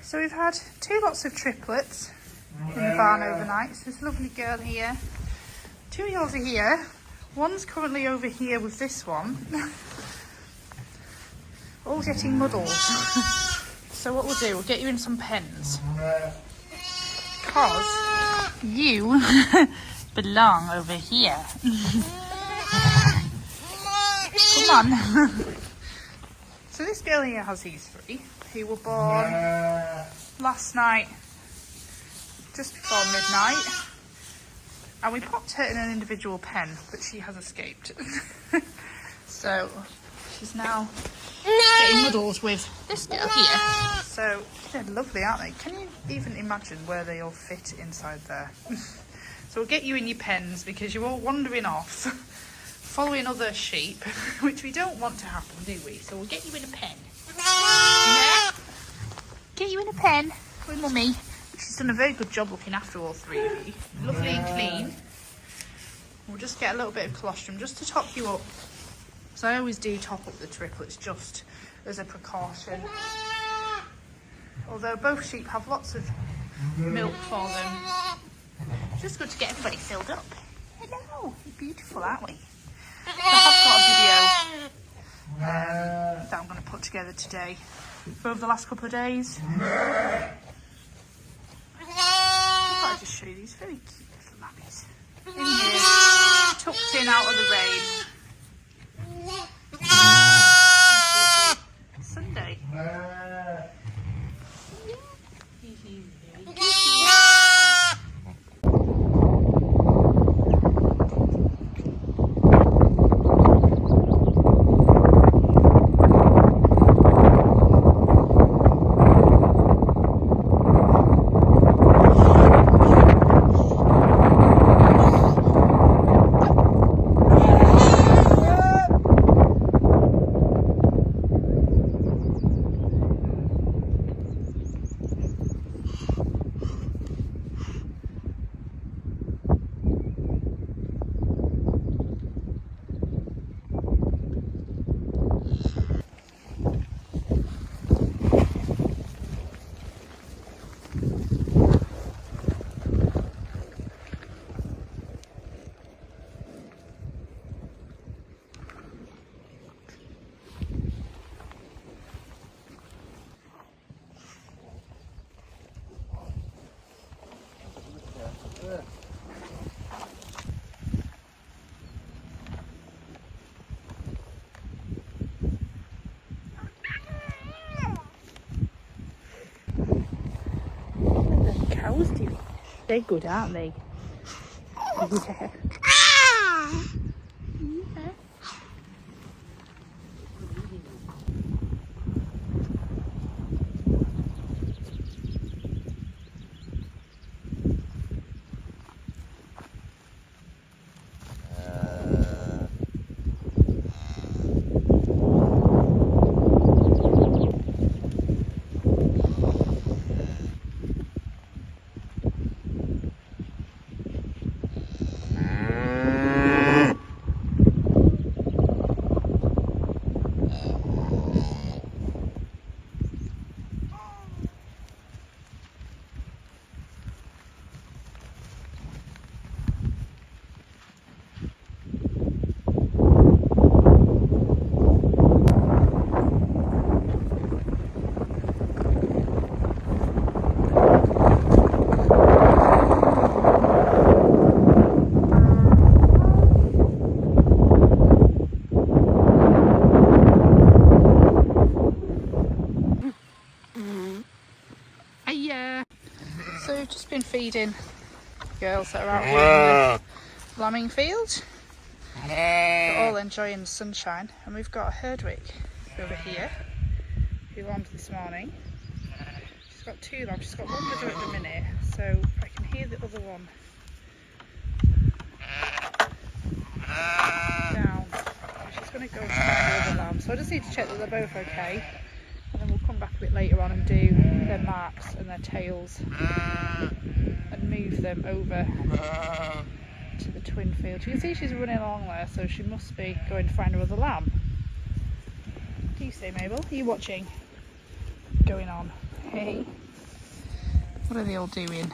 So we've had 2 lots of triplets in the barn overnight. So this lovely girl here. 2 girls are here. One's currently over here with this one. All getting muddled. So what we'll do, we'll get you in some pens. Because you belong over here. Come on. So this girl here has these 3 who were born last night, just before midnight. And we popped her in an individual pen, but she has escaped. So she's now getting muddled with this girl here. So they're lovely, aren't they? Can you even imagine where they all fit inside there? So we'll get you in your pens because you're all wandering off, following other sheep, which we don't want to happen, do we? So we'll get you in a pen. Yeah? Get you in a pen with Mummy. She's done a very good job looking after all 3 of you. Lovely and clean. We'll just get a little bit of colostrum just to top you up. So I always do top up the triplets just as a precaution. Although both sheep have lots of milk for them. It's just good to get everybody filled up. Hello, you're beautiful, aren't we? So I have got a video that I'm going to put together today for over the last couple of days. I thought I'd just show you these very cute little labbies. In here, tucked in out of the rain. Sunday. Cows do. They're good, aren't they? Yeah. So we've just been feeding girls that are out here in the lambing field. They're all enjoying the sunshine, and we've got a Herdwick over here who lambed this morning. She's got 2 lambs. She's got one with her at the minute, so I can hear the other one down. She's going to go and find the other lamb. So I just need to check that they're both okay, and then we'll come back a bit later on and do their marks and their tails and move them over to the twin field. You can see she's running along there, so she must be going to find her other lamb. What do you say, Mabel? Are you watching? Going on. Hey. What are they all doing?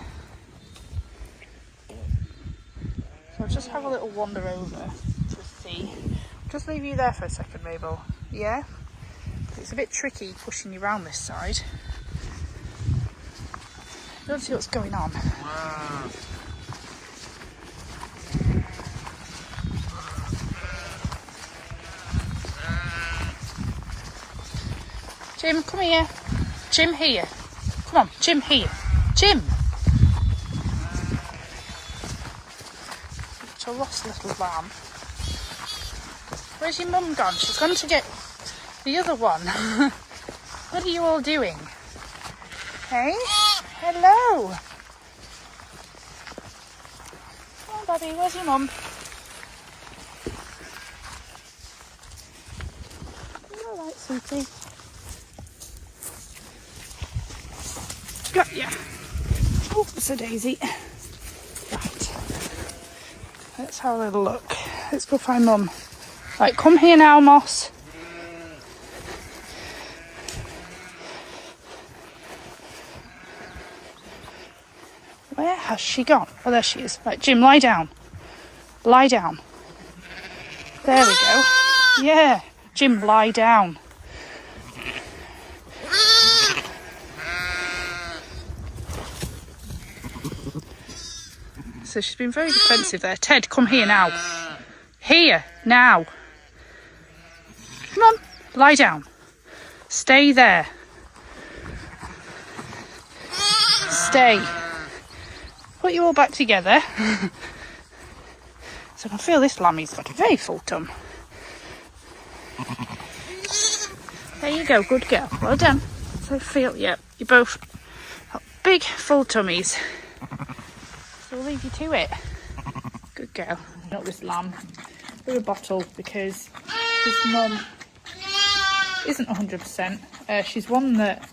So I'll just have a little wander over to see. Just leave you there for a second, Mabel. Yeah? It's a bit tricky pushing you around this side. Let's see what's going on. Jim, come here. Jim, here. Come on, Jim, here. Jim! Such a lost little lamb. Where's your mum gone? She's gone to get the other one. What are you all doing? Hey? Hello! Come on, Daddy, where's your mum? You alright, sweetie? Got ya. Oh, it's a daisy. Right. Let's have a little look. Let's go find Mum. Right, come here now, Moss. Where has she gone? Oh, there she is. Right, Jim, lie down. Lie down. There we go. Yeah. Jim, lie down. So she's been very defensive there. Ted, come here now. Here, now. Come on, lie down. Stay there. Stay. Put you all back together. So I can feel this lammy's got a very full tum. There you go, good girl. Well done. So feel, yep, you both got big full tummies. So we'll leave you to it. Good girl. Not this lamb with a bottle because his mum isn't 100%. She's one that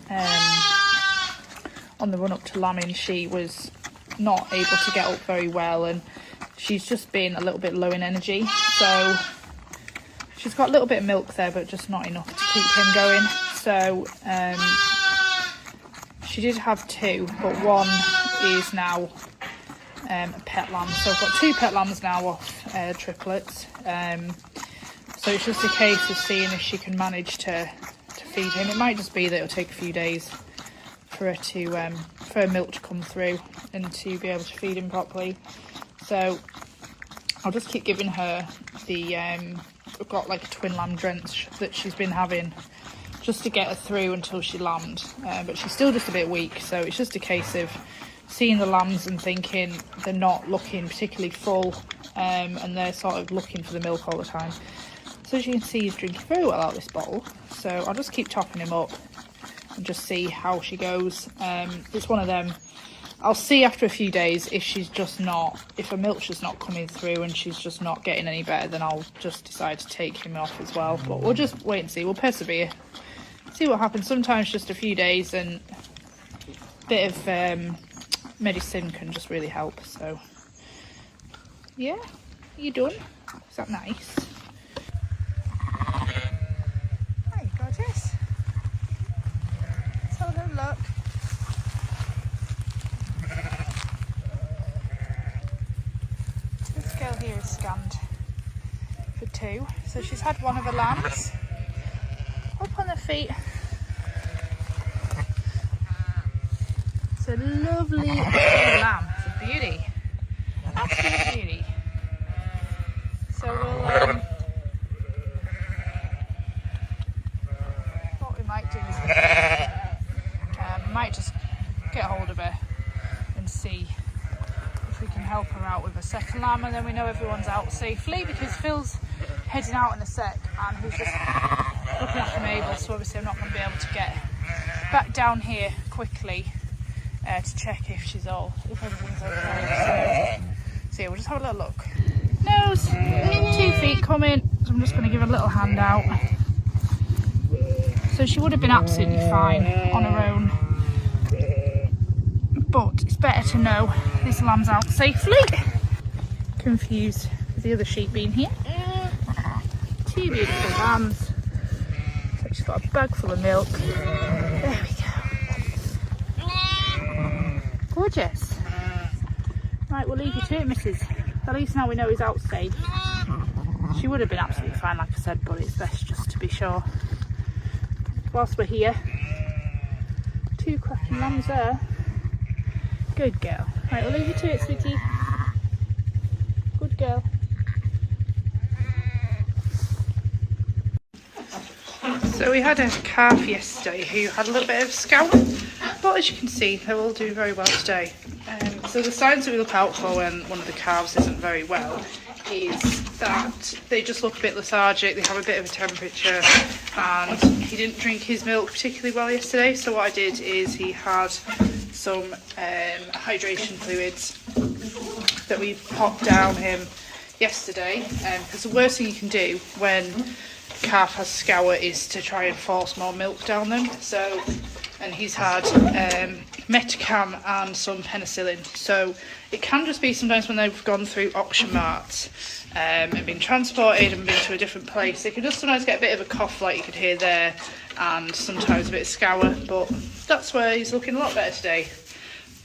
on the run up to lambing she was not able to get up very well, and she's just been a little bit low in energy. So she's got a little bit of milk there, but just not enough to keep him going. So she did have two, but one is now a pet lamb. So I've got two pet lambs now off triplets. So it's just a case of seeing if she can manage to feed him. It might just be that it'll take a few days for her to for her milk to come through and to be able to feed him properly. So I'll just keep giving her the I've got like a twin lamb drench that she's been having just to get her through until she lambed, but she's still just a bit weak. So it's just a case of seeing the lambs and thinking they're not looking particularly full, and they're sort of looking for the milk all the time. So as you can see, he's drinking very well out of this bottle. So I'll just keep topping him up and just see how she goes. It's one of them. I'll see after a few days if she's just not, if her milk's just not coming through and she's just not getting any better, then I'll just decide to take him off as well. But we'll just wait and see. We'll persevere. See what happens. Sometimes just a few days and a bit of medicine can just really help. So yeah, you done? Is that nice? Hi, gorgeous. Let's have a little look. This girl here is scanned for 2. So she's had one of her lambs. Up on her feet. It's a lovely lamb. It's a beauty. Absolute beauty. So we'll what we might do is we might just get hold of her and see if we can help her out with a second lamb, and then we know everyone's out safely, because Phil's heading out in a sec and he's just looking after Mabel, so obviously I'm not going to be able to get back down here quickly to check if everything's okay. So yeah, we'll just have a little look. Nose, 2 feet coming, so I'm just going to give her a little hand out. So she would have been absolutely fine on her own, but it's better to know this lamb's out safely. Confused with the other sheep being here. 2 beautiful lambs. So she's got a bag full of milk. There we go. Gorgeous. Right, we'll leave you to it, missus. At least now we know he's outside. She would have been absolutely fine, like I said, but it's best just to be sure. Whilst we're here, 2 cracking lambs there. Good girl. Right, we'll leave you to it, sweetie. Good girl. So we had a calf yesterday who had a little bit of scour, but as you can see, they're all doing very well today. So the signs that we look out for when one of the calves isn't very well is that they just look a bit lethargic, they have a bit of a temperature, and he didn't drink his milk particularly well yesterday. So what I did is he had some hydration fluids that we popped down him yesterday, because the worst thing you can do when calf has scour is to try and force more milk down them. So, and he's had Metacam and some penicillin. So it can just be sometimes when they've gone through auction marts and been transported and been to a different place, they can just sometimes get a bit of a cough like you could hear there, and sometimes a bit of scour, but that's where he's looking a lot better today.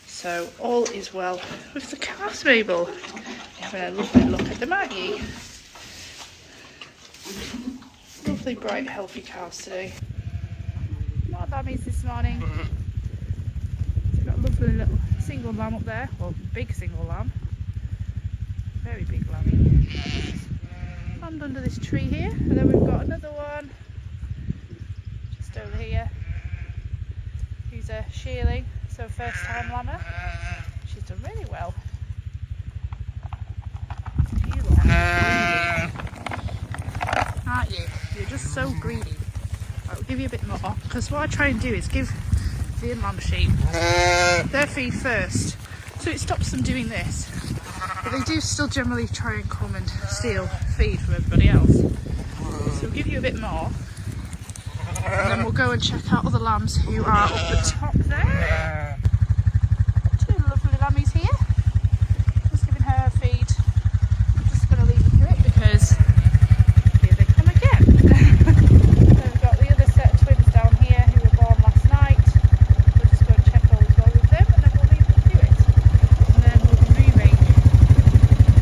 So all is well with the calves, Mabel. You're having a lovely look at them, aren't you? Lovely, bright, healthy calves today. More lammies this morning. We've got a lovely little single lamb up there, well, big single lamb. Very big lamb. And under this tree here, and then we've got another one just over here. Who's a shearling, so first time lammer. She's done really well. You are greedy, aren't you? You're just so greedy. Right, we'll give you a bit more, because what I try and do is give the lamb sheep their feed first, so it stops them doing this. But they do still generally try and come and steal feed from everybody else. So we'll give you a bit more, and then we'll go and check out other lambs who are up the top there. 2 lovely lammies here. Just giving her a feed. I'm just going to leave her to it because here they come again. Then we've got the other set of twins down here who were born last night. We'll just go and check all as well with them, and then we'll leave them to it. And then we'll be moving a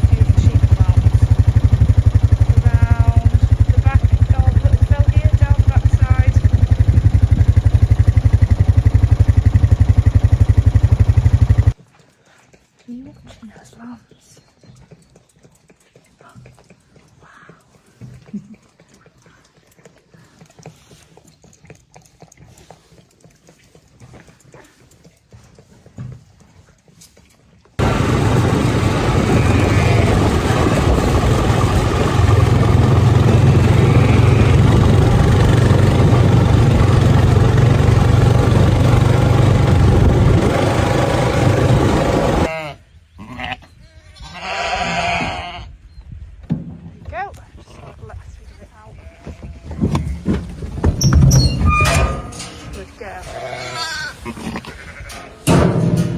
few of the sheep around the back of the little fell here, down the back side. Can you watch those lambs?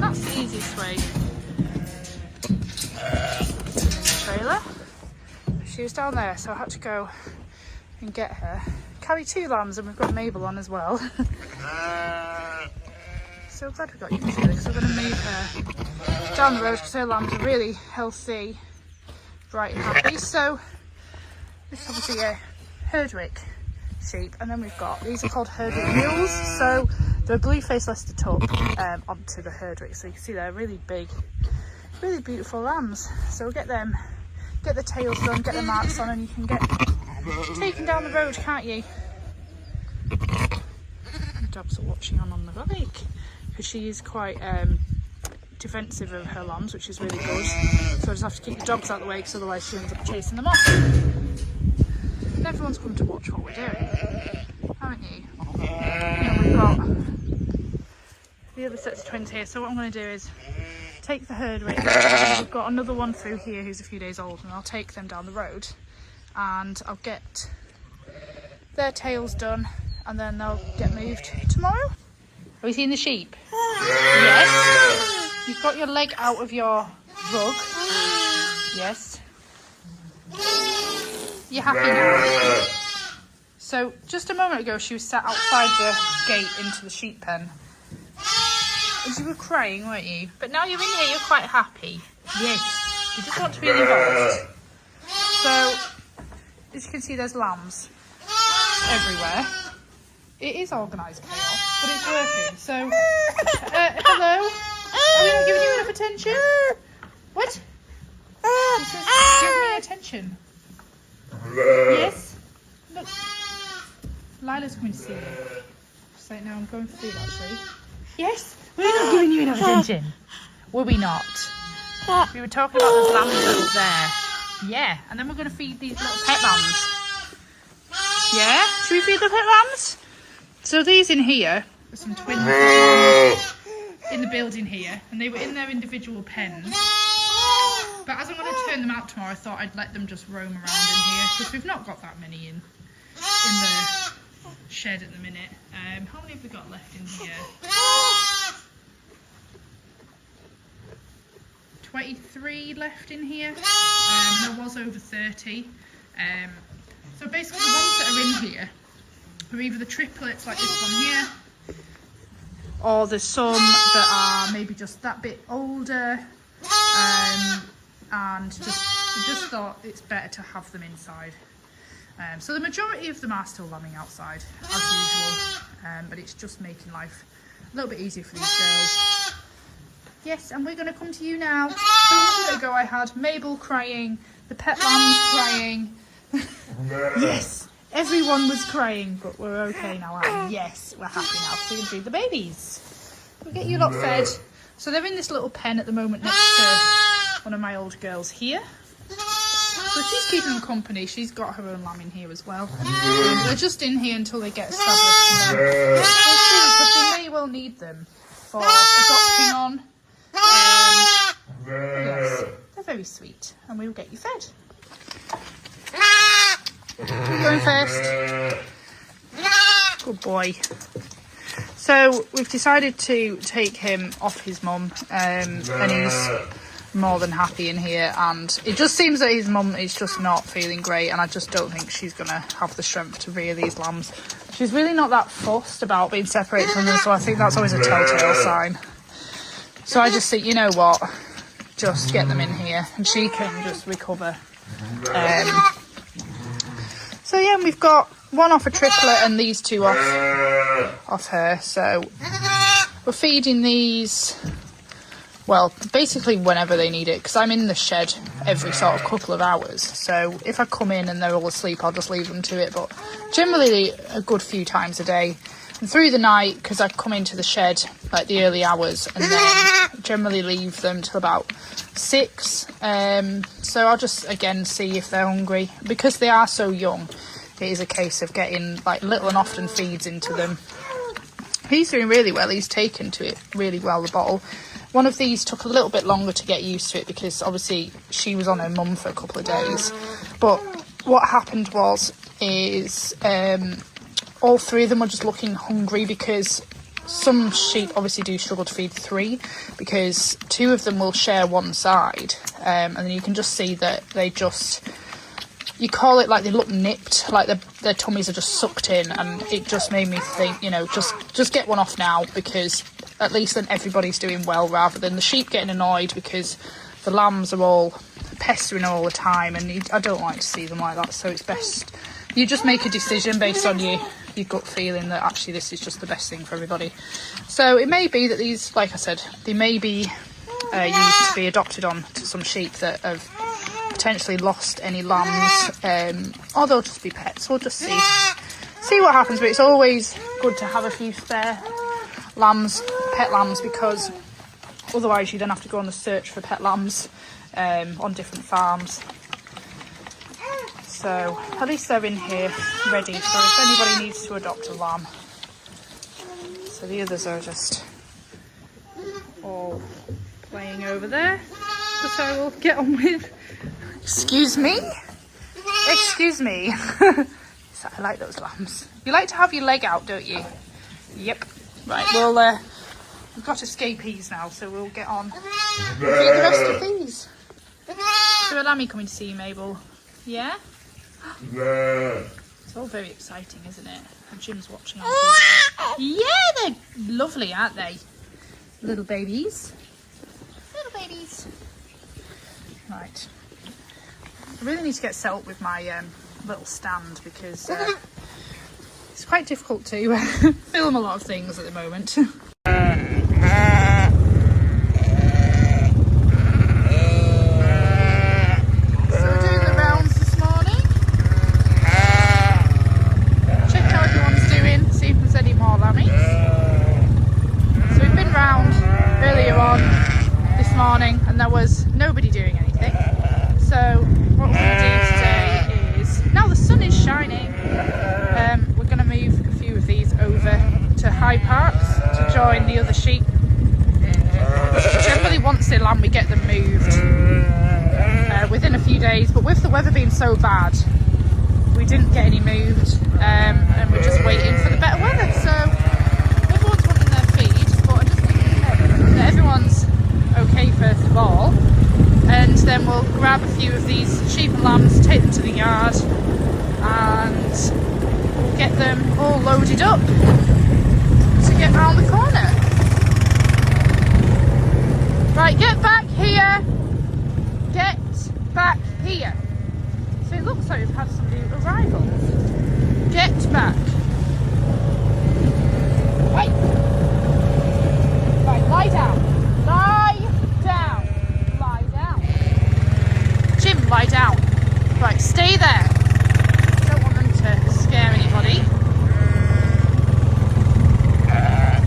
That's the easiest way. Trailer. She was down there, so I had to go and get her. Carry 2 lambs, and we've got Mabel on as well. So glad we got you together, because we're going to move her down the road because her lambs are really healthy, bright and happy. So this is obviously a Herdwick sheep, and then we've got, these are called Herdwick mules, so they're blue-faced Leicester tuck onto the Herdwick, so you can see they're really big, really beautiful lambs. So we'll get them, get the tails done, get the marks on, and you can get taken down the road, can't you? The dogs are watching on the bike because she is quite defensive of her lambs, which is really good. So I just have to keep the dogs out of the way, because otherwise she ends up chasing them off. And everyone's come to watch what we're doing, haven't you? And we've got the other sets of twins here. So what I'm going to do is take the Herdwick. We've got another one through here who's a few days old, and I'll take them down the road and I'll get their tails done, and then they'll get moved tomorrow. Have you seen the sheep? Yes. You've got your leg out of your rug. Yes. You're happy now? So just a moment ago she was sat outside the gate into the sheep pen. As you were crying, weren't you? But now you're in here, you're quite happy. Yes. You just want to be involved. So, as you can see, there's lambs everywhere. It is organised chaos, but it's working. So, hello? Are we not giving you enough attention? What? He says, give me attention. Yes? Look. Lila's coming to see you. She's like, no, I'm going for food, actually. Yes? We're not giving you enough attention. Were we not? We were talking about those lambs up there. Yeah, and then we're going to feed these little pet lambs. Yeah? Should we feed the pet lambs? So these in here are some twin lambs in the building here, and they were in their individual pens. But as I'm going to turn them out tomorrow, I thought I'd let them just roam around in here, because we've not got that many in the shed at the minute. How many have we got left in here? 23 left in here. There was over 30. So basically the ones that are in here are either the triplets like this one here, or there's some that are maybe just that bit older, and we just thought it's better to have them inside. So the majority of them are still lambing outside as usual, but it's just making life a little bit easier for these girls. Yes, and we're going to come to you now. So a minute ago I had Mabel crying, the pet lambs crying. Yes, everyone was crying, but we're okay now, aren't we? Yes, we're happy now. So we can feed the babies. We'll get you lot fed. So they're in this little pen at the moment next to one of my old girls here. So she's keeping them company. She's got her own lamb in here as well. They're just in here until they get established. And then we'll see, because we may well need them for adopting on. Yes, they're very sweet, and we'll get you fed. You're going first. Good boy. So we've decided to take him off his mum, and he's more than happy in here, and it just seems that his mum is just not feeling great, and I just don't think she's going to have the strength to rear these lambs. She's really not that fussed about being separated from them, so I think that's always a telltale sign. So I just think, you know what, just get them in here and she can just recover. So yeah, we've got one off a triplet and these two off her. So we're feeding these, well, basically whenever they need it, because I'm in the shed every sort of couple of hours. So if I come in and they're all asleep, I'll just leave them to it. But generally a good few times a day. And through the night, because I come into the shed like the early hours, and then generally leave them till about 6. So I'll just again see if they're hungry, because they are so young. It is a case of getting like little and often feeds into them. He's doing really well. He's taken to it really well, the bottle. One of these took a little bit longer to get used to it, because obviously she was on her mum for a couple of days. But what happened is all 3 of them were just looking hungry, because some sheep obviously do struggle to feed 3, because 2 of them will share one side, and then you can just see that they just, you call it like they look nipped, like their tummies are just sucked in, and it just made me think, you know, just get one off now, because at least then everybody's doing well, rather than the sheep getting annoyed because the lambs are all pestering all the time, and I don't like to see them like that. So it's best you just make a decision based on your gut feeling that actually this is just the best thing for everybody. So it may be that these, like I said, they may be used to be adopted on to some sheep that have potentially lost any lambs, or they'll just be pets. We'll just see what happens. But it's always good to have a few spare lambs, pet lambs, because otherwise you then have to go on the search for pet lambs on different farms. So at least they're in here ready for if anybody needs to adopt a lamb. So the others are just all playing over there, which I will get on with. Excuse me? Excuse me. So I like those lambs. You like to have your leg out, don't you? Yep. Right, well, we've got escapees now, so we'll get on and feed the rest of these. So a lammy coming to see you, Mabel? Yeah? It's all very exciting, isn't it? And Jim's watching on TV. Yeah, they're lovely, aren't they? Little babies. Little babies. Right. I really need to get set up with my little stand because it's quite difficult to film a lot of things at the moment. So we're doing the rounds this morning. Check how everyone's doing, see if there's any more lammies. So we've been round earlier on this morning and there was nobody doing anything. So what we're going to do today is, now the sun is shining, we're going to move a few of these over to High Parks to join the other sheep. Generally once they land we get them moved within a few days, but with the weather being so bad we didn't get any moved and we're just waiting for the better weather. So everyone's wanting their feed, but I just need to check that everyone's okay first of all, and then we'll grab a few of these sheep and lambs, take them to the yard and we'll get them all loaded up to get round the corner. Right, get back here! Get back here! So it looks like we've had some new arrivals. Get back! Wait! Right, lie down! Lie down! Lie down! Jim, lie down! Right, stay there! Don't want them to scare anybody. I'm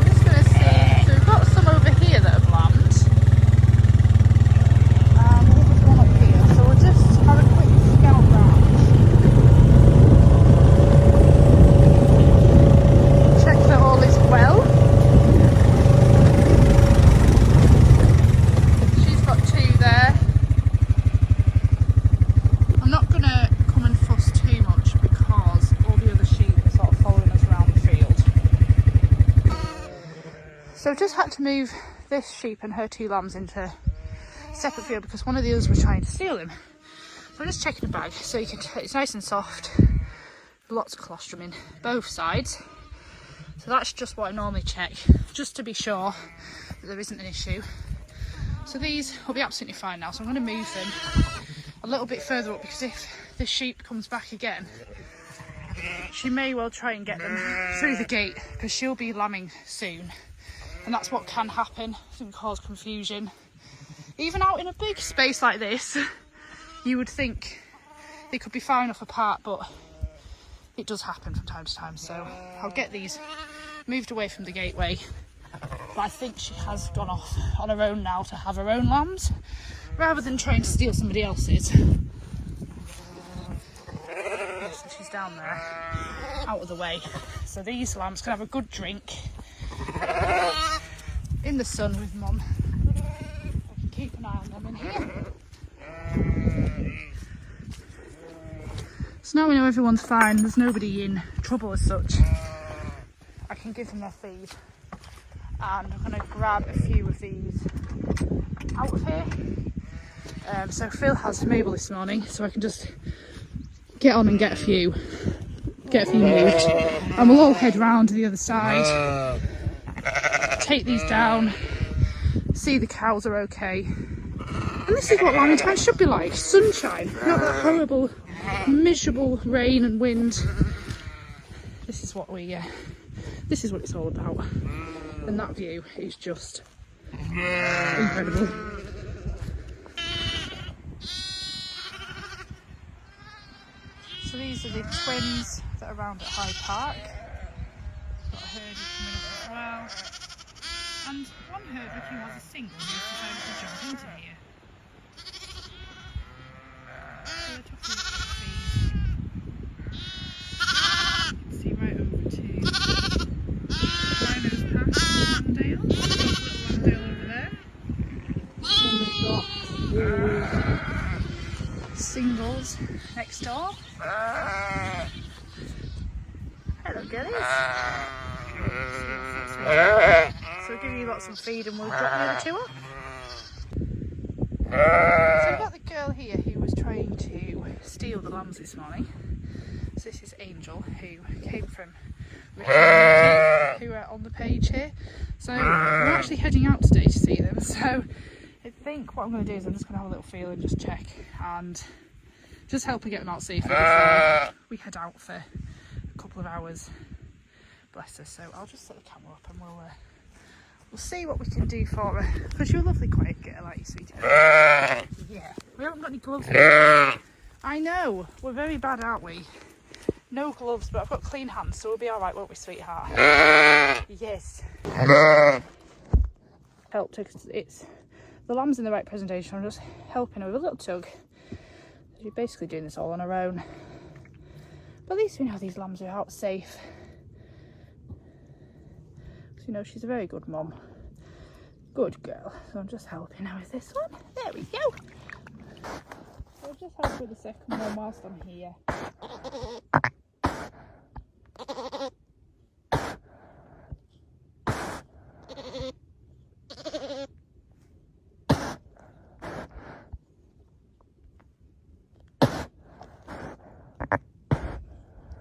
just going to see, so we've got some over here that have lambed. There's one up here, so we'll just have a quick scout round. Check that all is well. She's got two there. I'm not going to come and fuss too much because all the other sheep are sort of following us around the field. So I've just had to move this sheep and her two lambs into a separate field because one of the others was trying to steal them. So I'm just checking the bag so you can it's nice and soft. Lots of colostrum in both sides. So that's just what I normally check, just to be sure that there isn't an issue. So these will be absolutely fine now, so I'm going to move them a little bit further up because if this sheep comes back again, she may well try and get them through the gate because she'll be lambing soon. And that's what can happen, it can cause confusion. Even out in a big space like this, you would think they could be far enough apart, but it does happen from time to time. So I'll get these moved away from the gateway. But I think she has gone off on her own now to have her own lambs, rather than trying to steal somebody else's. Yes, so she's down there, out of the way. So these lambs can have a good drink in the sun with Mum. I can keep an eye on them in here. So now we know everyone's fine, there's nobody in trouble as such. I can give them their feed. And I'm going to grab a few of these out of here. So Phil has Mabel this morning, so I can just get on and get a few moved. And we'll all head round to the other side, take these down, see the cows are okay. And this is what lambing time should be like, sunshine, not that horrible, miserable rain and wind. This is what it's all about. And that view is just incredible. So these are the twins that are around at High Park. Got a herd coming up as well. And one herd looking was a single who decided to jump into here. So they're tough to feed. See right over to Rhino's Pass, Landale. Little Landale over there. And we've got singles next door. Hello, girlies. So we'll give you lots of feed and we'll drop the other two off. So we've got the girl here who was trying to steal the lambs this morning. So this is Angel, who came from Richmond, who are beach here. So we're actually heading out today to see them. So I think what I'm going to do is I'm just going to have a little feel and just check and just help her get them out safely before we head out for a couple of hours. Bless her. So I'll just set the camera up and we'll see what we can do for her. Because you're a lovely quiet girl, like you, sweetie. Yeah. We haven't got any gloves. I know. We're very bad, aren't we? No gloves, but I've got clean hands, so we'll be alright, won't we, sweetheart? Yes. Helped her because it's the lamb's in the right presentation. I'm just helping her with a little tug. She's basically doing this all on her own. But at least we know these lambs are out safe. So, you know, she's a very good mum. Good girl. So I'm just helping her with this one. There we go. I'll just help with the second one whilst I'm here.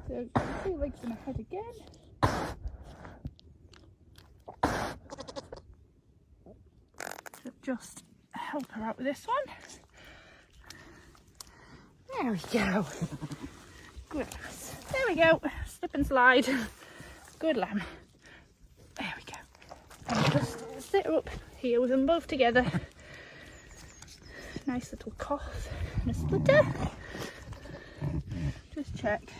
So 3 legs in her head again. Just help her out with this one. There we go. Good. There we go. Slip and slide. Good lamb. There we go. And just sit her up here with them both together. Nice little cough and a splitter. Just check.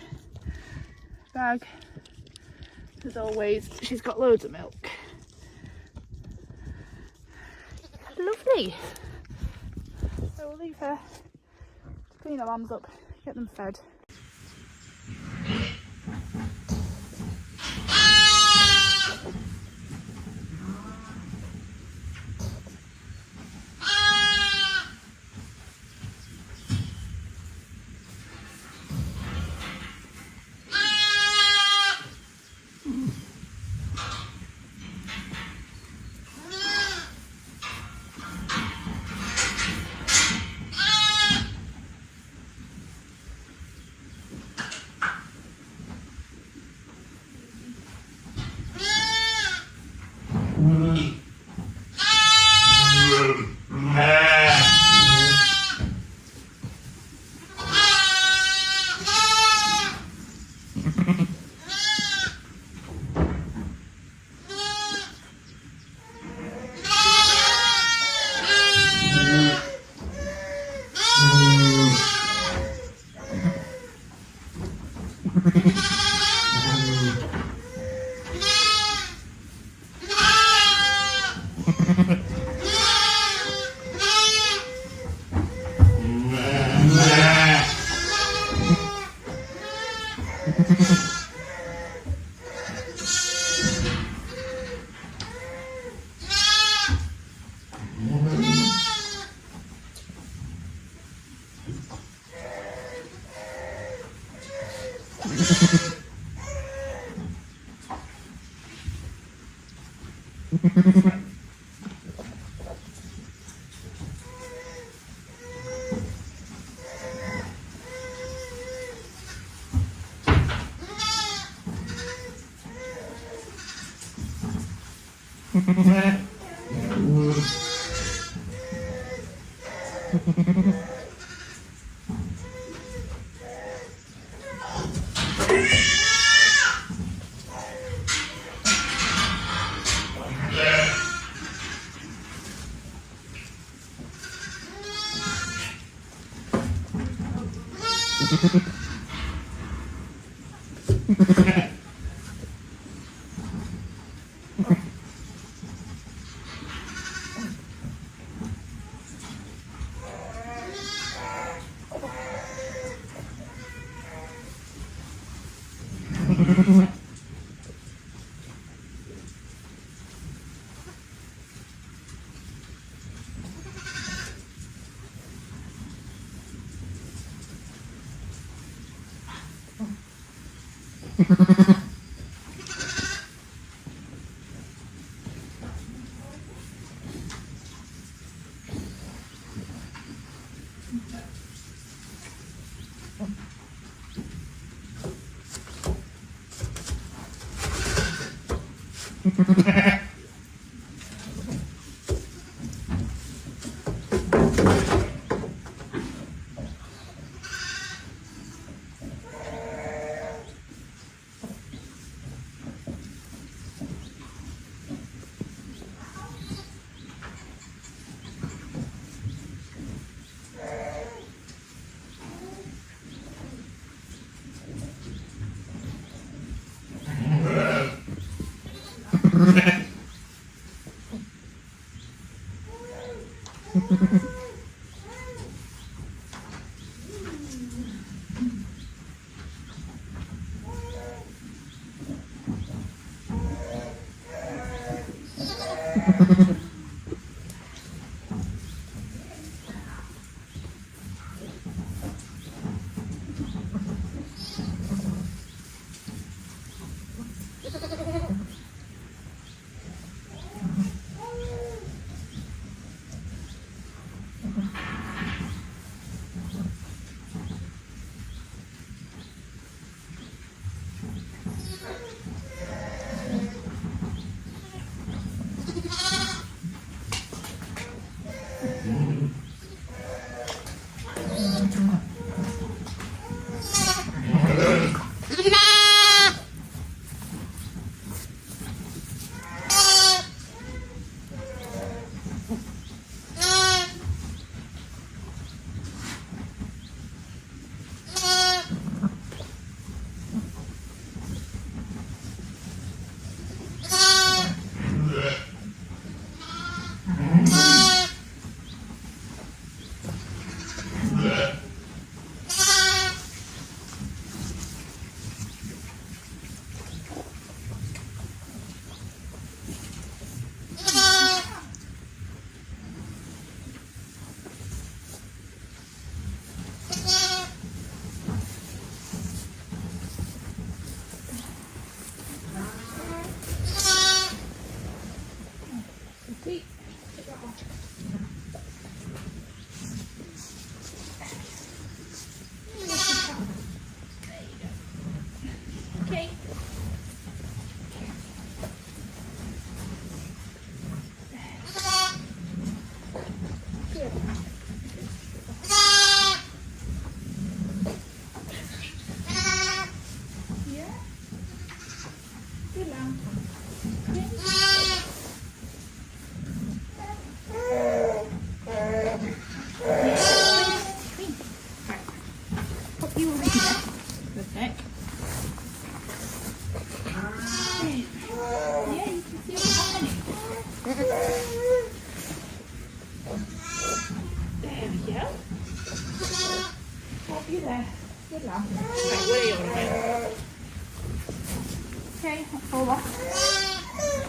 Bag. As always, she's got loads of milk. Lovely. So we'll leave her to clean the lambs up, get them fed. Okay, I'll fall off.